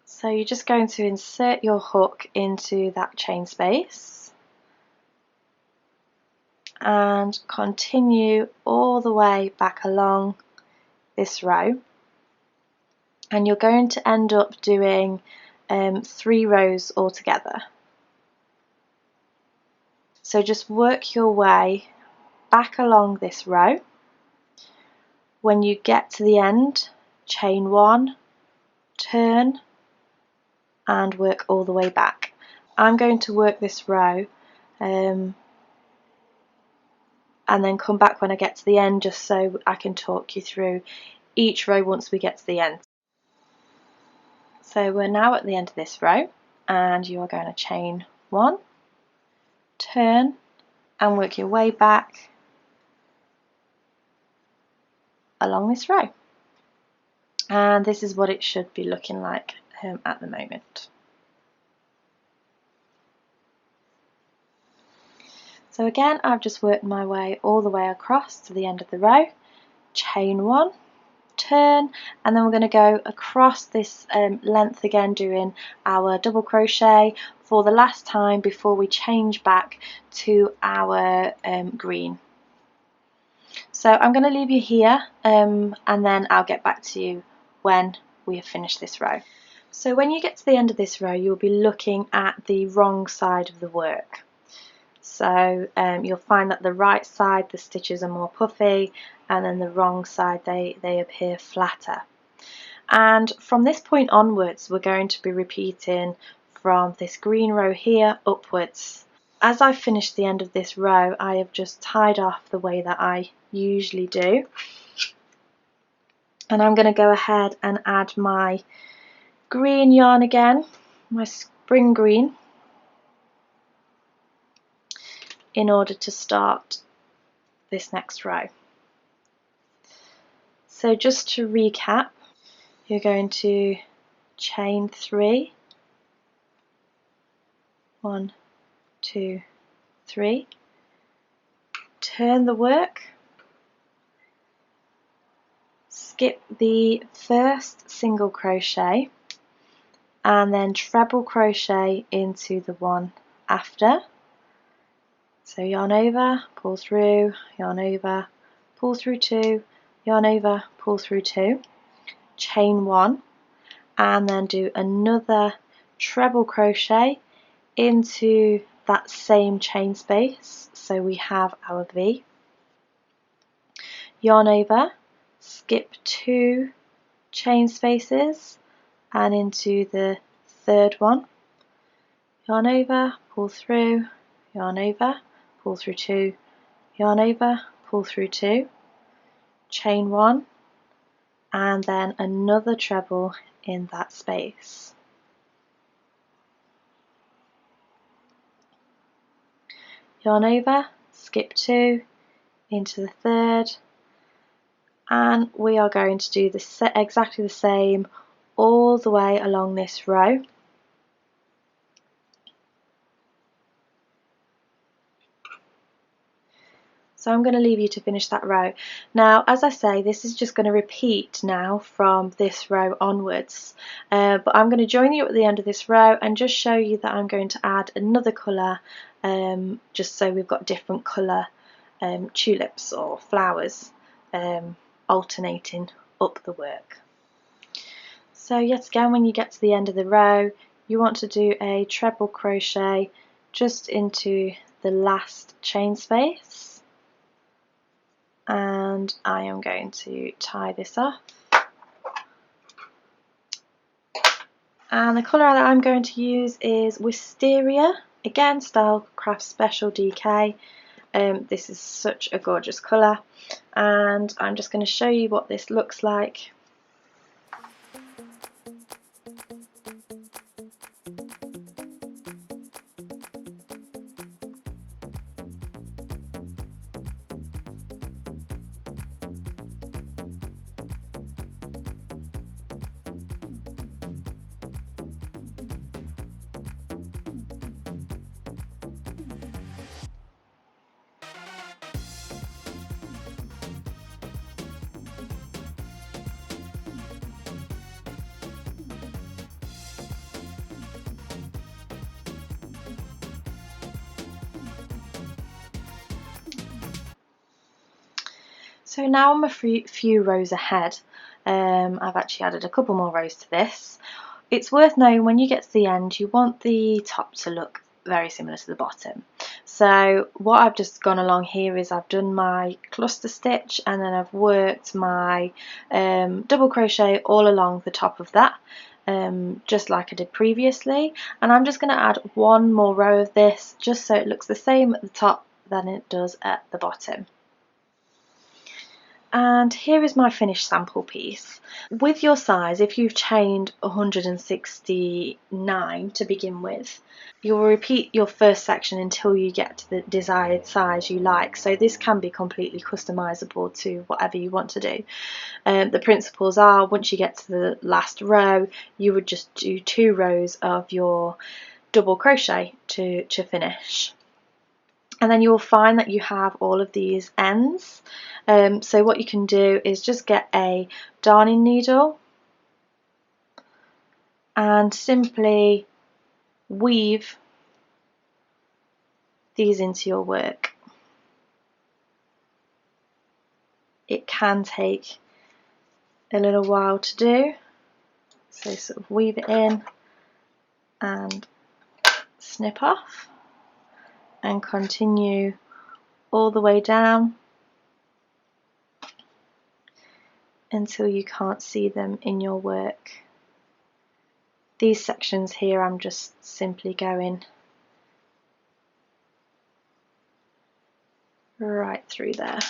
So you're just going to insert your hook into that chain space and continue all the way back along this row, and you're going to end up doing 3 rows altogether. So just work your way back along this row. When you get to the end, chain 1, turn, and work all the way back. I'm going to work this row and then come back when I get to the end, just so I can talk you through each row once we get to the end. So we're now at the end of this row, and you are going to chain 1, turn, and work your way back along this row. And this is what it should be looking like at the moment. So again, I've just worked my way all the way across to the end of the row, chain 1, turn, and then we're going to go across this length again, doing our double crochet for the last time before we change back to our green. So I'm going to leave you here and then I'll get back to you when we have finished this row. So when you get to the end of this row, you'll be looking at the wrong side of the work. So you'll find that the right side the stitches are more puffy, and then the wrong side they appear flatter. And from this point onwards, we're going to be repeating from this green row here upwards. As I finish the end of this row, I have just tied off the way that I usually do, and I'm going to go ahead and add my green yarn again, my spring green, in order to start this next row. So just to recap, you're going to chain 3, 1, 2, 3, turn the work, skip the first single crochet, and then treble crochet into the one after. So yarn over, pull through, yarn over, pull through 2, yarn over, pull through 2, chain 1, and then do another treble crochet into that same chain space, so we have our V, yarn over, skip 2 chain spaces and into the third one, yarn over, pull through, yarn over, pull through 2, yarn over, pull through 2, chain 1, and then another treble in that space. Yarn over, skip 2 into the third, and we are going to do exactly the same all the way along this row. So I'm going to leave you to finish that row. Now, as I say, this is just going to repeat now from this row onwards, but I'm going to join you at the end of this row and just show you that I'm going to add another colour, just so we've got different colour tulips or flowers alternating up the work. So yet again, when you get to the end of the row, you want to do a treble crochet just into the last chain space. And I am going to tie this off, and the colour that I'm going to use is Wisteria, again Stylecraft Special DK. This is such a gorgeous colour, and I'm just going to show you what this looks like. So now I'm a few rows ahead. I've actually added a couple more rows to this. It's worth knowing when you get to the end you want the top to look very similar to the bottom. So what I've just gone along here is I've done my cluster stitch and then I've worked my double crochet all along the top of that, just like I did previously, and I'm just going to add one more row of this just so it looks the same at the top than it does at the bottom. And here is my finished sample piece. With your size, if you've chained 169 to begin with, you'll repeat your first section until you get to the desired size you like. So this can be completely customizable to whatever you want to do. The principles are, once you get to the last row, you would just do 2 rows of your double crochet to finish. And then you will find that you have all of these ends. So what you can do is just get a darning needle and simply weave these into your work. It can take a little while to do, so sort of weave it in and snip off and continue all the way down until you can't see them in your work. These sections here I'm just simply going right through there.